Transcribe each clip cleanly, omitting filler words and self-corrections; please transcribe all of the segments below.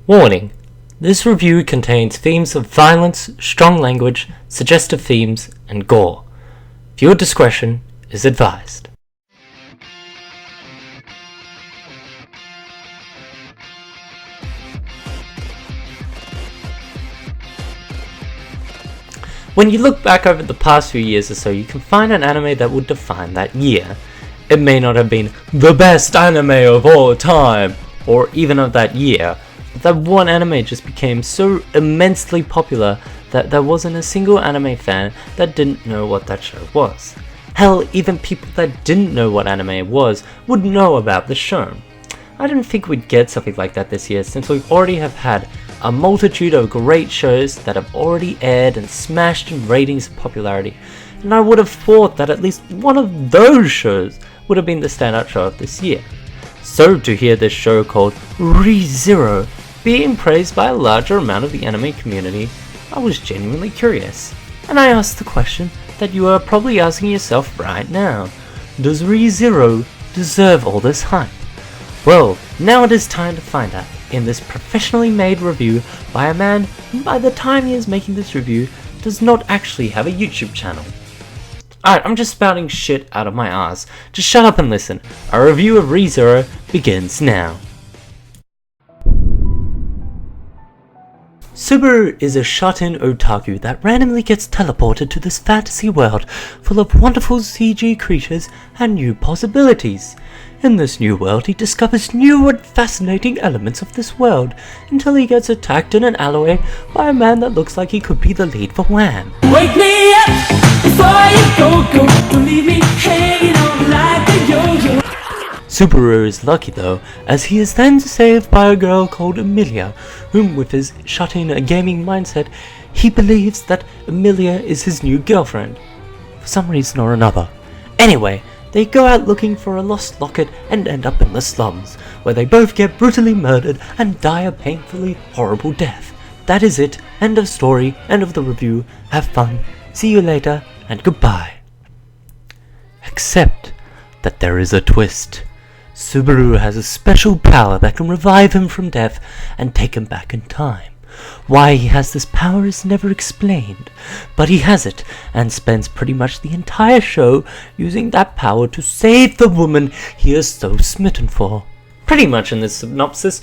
Warning: this review contains themes of violence, strong language, suggestive themes, and gore. Viewer discretion is advised. When you look back over the past few years or so, you can find an anime that would define that year. It may not have been the best anime of all time, or even of that year, but that one anime just became so immensely popular that there wasn't a single anime fan that didn't know what that show was. Hell, even people that didn't know what anime was would know about the show. I didn't think we'd get something like that this year, since we already have had a multitude of great shows that have already aired and smashed in ratings and popularity, and I would have thought that at least one of those shows would have been the standout show of this year. So to hear this show called Re:Zero being praised by a larger amount of the anime community, I was genuinely curious, and I asked the question that you are probably asking yourself right now: does Re:Zero deserve all this hype? Well, now it is time to find out in this professionally made review by a man who, by the time he is making this review, does not actually have a YouTube channel. Alright, I'm just spouting shit out of my ass. Just shut up and listen. Our review of Re:Zero begins now. Subaru is a shut-in otaku that randomly gets teleported to this fantasy world full of wonderful CG creatures and new possibilities. In this new world, he discovers new and fascinating elements of this world until he gets attacked in an alleyway by a man that looks like he could be the lead for Wham! Wake me up before you go, don't leave me hanging on like a yo-yo. Subaru is lucky though, as he is then saved by a girl called Emilia, whom with his shut-in gaming mindset, he believes that Emilia is his new girlfriend, for some reason or another. Anyway, they go out looking for a lost locket and end up in the slums, where they both get brutally murdered and die a painfully horrible death. That is it, end of story, end of the review, have fun, see you later, and goodbye. Except that there is a twist. Subaru has a special power that can revive him from death and take him back in time. Why he has this power is never explained, but he has it and spends pretty much the entire show using that power to save the woman he is so smitten for. Pretty much in this synopsis,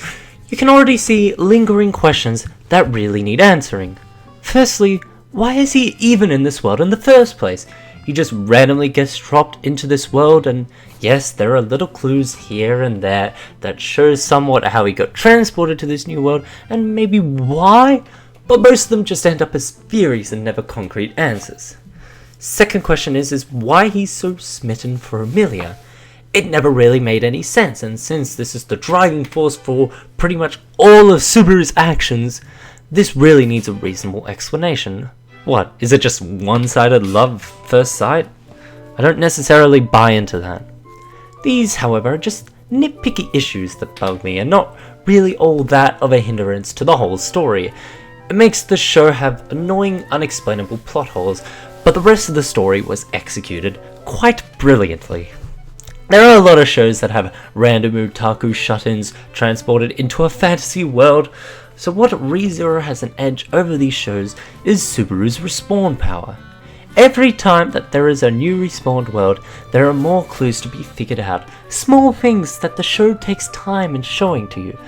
you can already see lingering questions that really need answering. Firstly, why is he even in this world in the first place? He just randomly gets dropped into this world, and yes, there are little clues here and there that show somewhat how he got transported to this new world and maybe why, but most of them just end up as theories and never concrete answers. Second question is why he's so smitten for Emilia. It never really made any sense, and since this is the driving force for pretty much all of Subaru's actions, this really needs a reasonable explanation. What, is it just one-sided love first sight? I don't necessarily buy into that. These, however, are just nitpicky issues that bug me and not really all that of a hindrance to the whole story. It makes the show have annoying, unexplainable plot holes, but the rest of the story was executed quite brilliantly. There are a lot of shows that have random otaku shut-ins transported into a fantasy world, so what Re:Zero has an edge over these shows is Subaru's respawn power. Every time that there is a new respawned world, there are more clues to be figured out, small things that the show takes time in showing to you.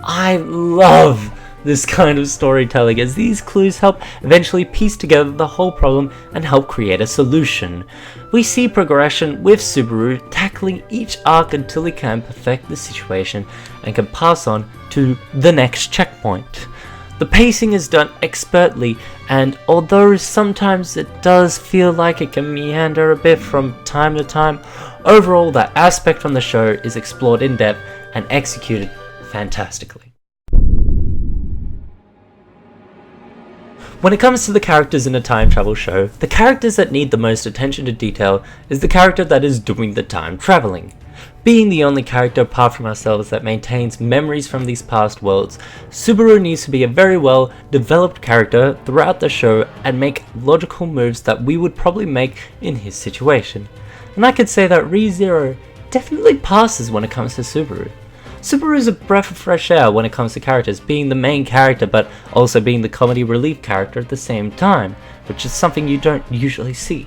I love this kind of storytelling, as these clues help eventually piece together the whole problem and help create a solution. We see progression with Subaru tackling each arc until he can perfect the situation and can pass on to the next checkpoint. The pacing is done expertly, and although sometimes it does feel like it can meander a bit from time to time, overall that aspect from the show is explored in depth and executed fantastically. When it comes to the characters in a time travel show, the characters that need the most attention to detail is the character that is doing the time traveling. Being the only character apart from ourselves that maintains memories from these past worlds, Subaru needs to be a very well developed character throughout the show and make logical moves that we would probably make in his situation. And I could say that Re:Zero definitely passes when it comes to Subaru. Subaru is a breath of fresh air when it comes to characters, being the main character but also being the comedy relief character at the same time, which is something you don't usually see.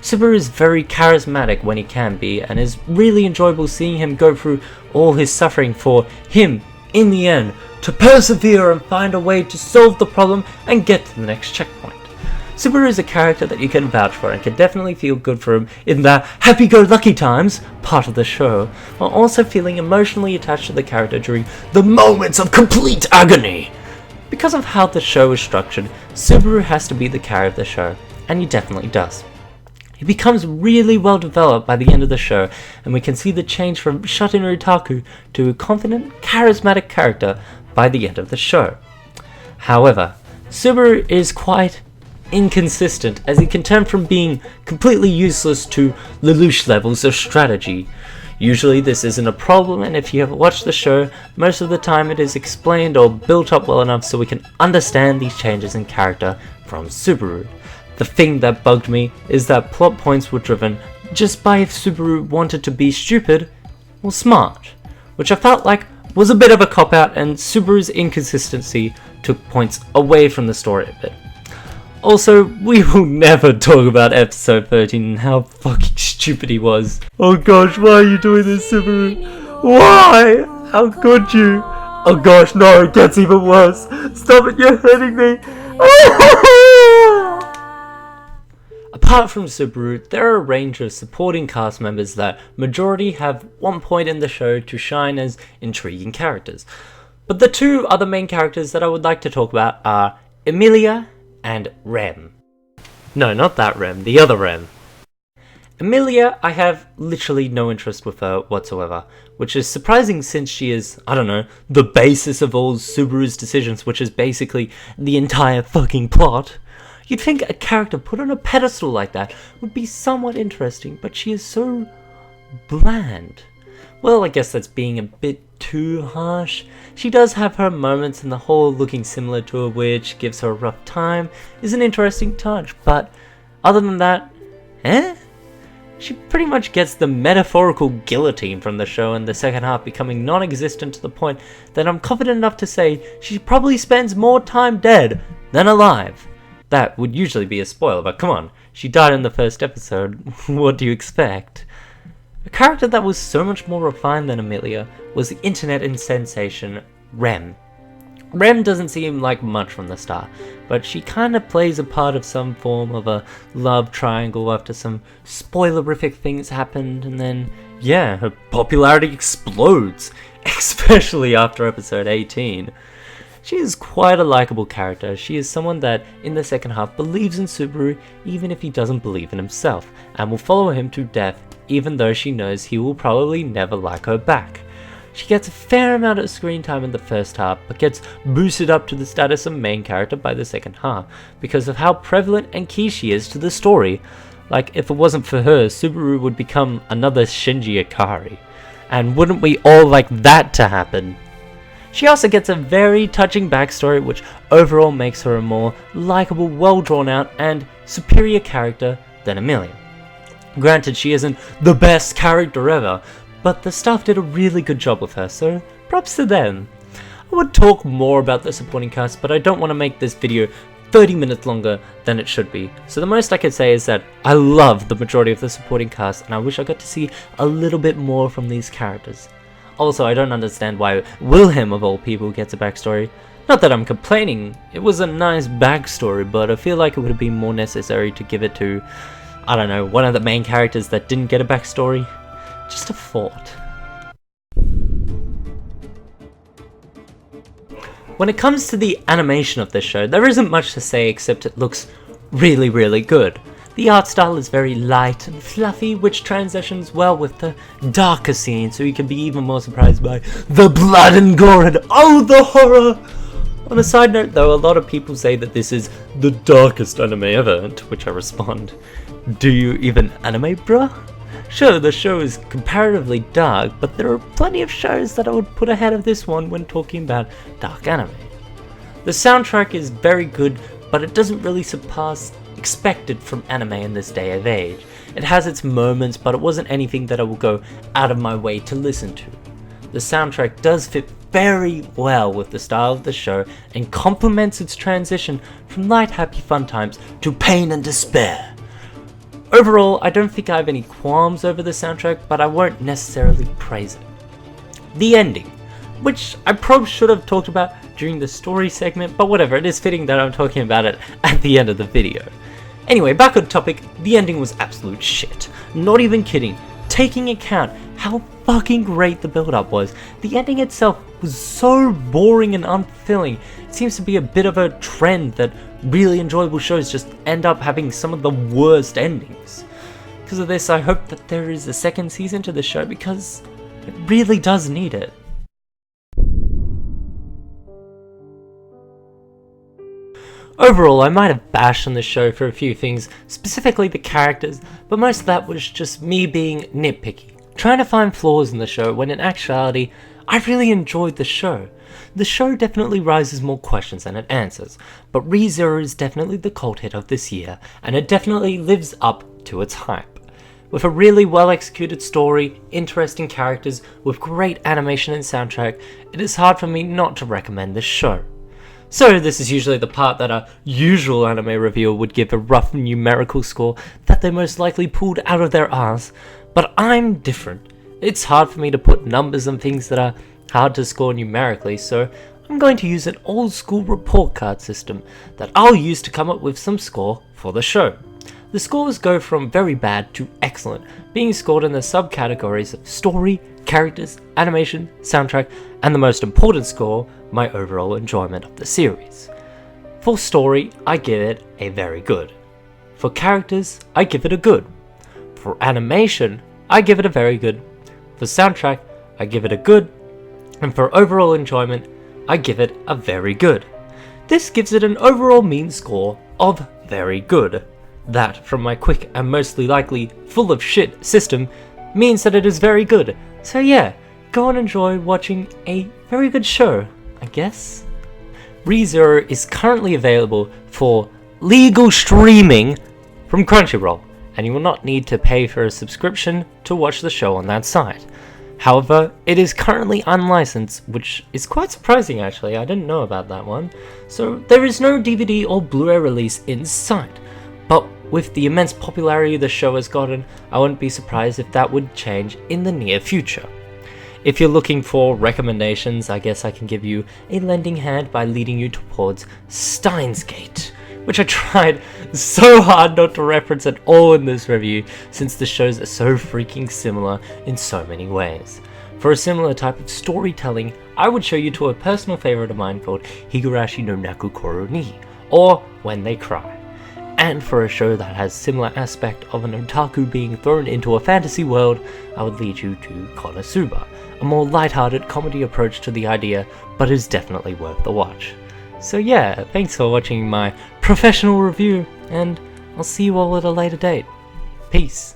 Subaru is very charismatic when he can be, and is really enjoyable seeing him go through all his suffering for him, in the end, to persevere and find a way to solve the problem and get to the next checkpoint. Subaru is a character that you can vouch for and can definitely feel good for him in the happy-go-lucky times part of the show, while also feeling emotionally attached to the character during the moments of complete agony. Because of how the show is structured, Subaru has to be the carry of the show, and he definitely does. He becomes really well developed by the end of the show, and we can see the change from Shoten Ritaku to a confident, charismatic character by the end of the show. However, Subaru is quite inconsistent, as he can turn from being completely useless to Lelouch levels of strategy. Usually this isn't a problem, and if you have watched the show, most of the time it is explained or built up well enough so we can understand these changes in character from Subaru. The thing that bugged me is that plot points were driven just by if Subaru wanted to be stupid or smart, which I felt like was a bit of a cop-out, and Subaru's inconsistency took points away from the story a bit. Also, we will never talk about episode 13 and how fucking stupid he was. Oh gosh, why are you doing this, Subaru? Why? How could you? Oh gosh, no, it gets even worse. Stop it, you're hurting me. Apart from Subaru, there are a range of supporting cast members that majority have one point in the show to shine as intriguing characters. But the two other main characters that I would like to talk about are Emilia and Rem. No, not that Rem, the other Rem. Emilia, I have literally no interest with her whatsoever, which is surprising since she is, I don't know, the basis of all Subaru's decisions, which is basically the entire fucking plot. You'd think a character put on a pedestal like that would be somewhat interesting, but she is so bland. Well, I guess that's being a bit too harsh. She does have her moments, and the whole looking similar to a witch gives her a rough time is an interesting touch, but other than that, she pretty much gets the metaphorical guillotine from the show in the second half, becoming non-existent to the point that I'm confident enough to say she probably spends more time dead than alive. That would usually be a spoiler, but come on, she died in the first episode, what do you expect? A character that was so much more refined than Emilia was the internet sensation Rem. Rem doesn't seem like much from the start, but she kinda plays a part of some form of a love triangle after some spoilerific things happened, and then, yeah, her popularity explodes, especially after episode 18. She is quite a likable character. She is someone that, in the second half, believes in Subaru even if he doesn't believe in himself, and will follow him to death even though she knows he will probably never like her back. She gets a fair amount of screen time in the first half, but gets boosted up to the status of main character by the second half, because of how prevalent and key she is to the story. Like, if it wasn't for her, Subaru would become another Shinji Ikari. And wouldn't we all like that to happen? She also gets a very touching backstory, which overall makes her a more likable, well drawn out, and superior character than Emilia. Granted, she isn't the best character ever, but the staff did a really good job with her, so props to them. I would talk more about the supporting cast, but I don't want to make this video 30 minutes longer than it should be. So the most I could say is that I love the majority of the supporting cast, and I wish I got to see a little bit more from these characters. Also, I don't understand why Wilhelm of all people gets a backstory. Not that I'm complaining, it was a nice backstory, but I feel like it would have been more necessary to give it to, I don't know, one of the main characters that didn't get a backstory. Just a thought. When it comes to the animation of this show, there isn't much to say except it looks really, really good. The art style is very light and fluffy, which transitions well with the darker scenes, so you can be even more surprised by the blood and gore and oh, the horror! On a side note though, a lot of people say that this is the darkest anime ever, to which I respond, do you even anime, bruh? Sure, the show is comparatively dark, but there are plenty of shows that I would put ahead of this one when talking about dark anime. The soundtrack is very good, but it doesn't really surpass expected from anime in this day of age. It has its moments, but it wasn't anything that I will go out of my way to listen to. the soundtrack does fit very well with the style of the show and complements its transition from light happy fun times to pain and despair. Overall, I don't think I have any qualms over the soundtrack, but I won't necessarily praise it. The ending, which I probably should have talked about during the story segment, but whatever, it is fitting that I'm talking about it at the end of the video. Anyway, back on topic, the ending was absolute shit. Not even kidding. Taking account how fucking great the build-up was, the ending itself was so boring and unfulfilling. It seems to be a bit of a trend that really enjoyable shows just end up having some of the worst endings. Because of this, I hope that there is a second season to the show because it really does need it. Overall, I might have bashed on the show for a few things, specifically the characters, but most of that was just me being nitpicky, trying to find flaws in the show when in actuality, I really enjoyed the show. The show definitely raises more questions than it answers, but Re:Zero is definitely the cult hit of this year, and it definitely lives up to its hype. With a really well executed story, interesting characters, with great animation and soundtrack, it is hard for me not to recommend this show. So this is usually the part that a usual anime reviewer would give a rough numerical score that they most likely pulled out of their arse, but I'm different. It's hard for me to put numbers on things that are hard to score numerically, so I'm going to use an old school report card system that I'll use to come up with some score for the show. The scores go from very bad to excellent, being scored in the subcategories of story, characters, animation, soundtrack, and the most important score, my overall enjoyment of the series. For story, I give it a very good. For characters, I give it a good. For animation, I give it a very good. For soundtrack, I give it a good. And for overall enjoyment, I give it a very good. This gives it an overall mean score of very good. That, from my quick and mostly likely full of shit system, means that it is very good. So yeah, go and enjoy watching a very good show, I guess. Re:Zero is currently available for legal streaming from Crunchyroll, and you will not need to pay for a subscription to watch the show on that site. However, it is currently unlicensed, which is quite surprising actually, I didn't know about that one. So there is no DVD or Blu-ray release in sight, but with the immense popularity the show has gotten, I wouldn't be surprised if that would change in the near future. If you're looking for recommendations, I guess I can give you a lending hand by leading you towards Steins Gate, which I tried so hard not to reference at all in this review since the shows are so freaking similar in so many ways. For a similar type of storytelling, I would show you to a personal favorite of mine called Higurashi no Naku Koro ni, or When They Cry. And for a show that has similar aspect of an otaku being thrown into a fantasy world, I would lead you to Konosuba, a more lighthearted comedy approach to the idea, but is definitely worth the watch. So yeah, thanks for watching my professional review, and I'll see you all at a later date. Peace.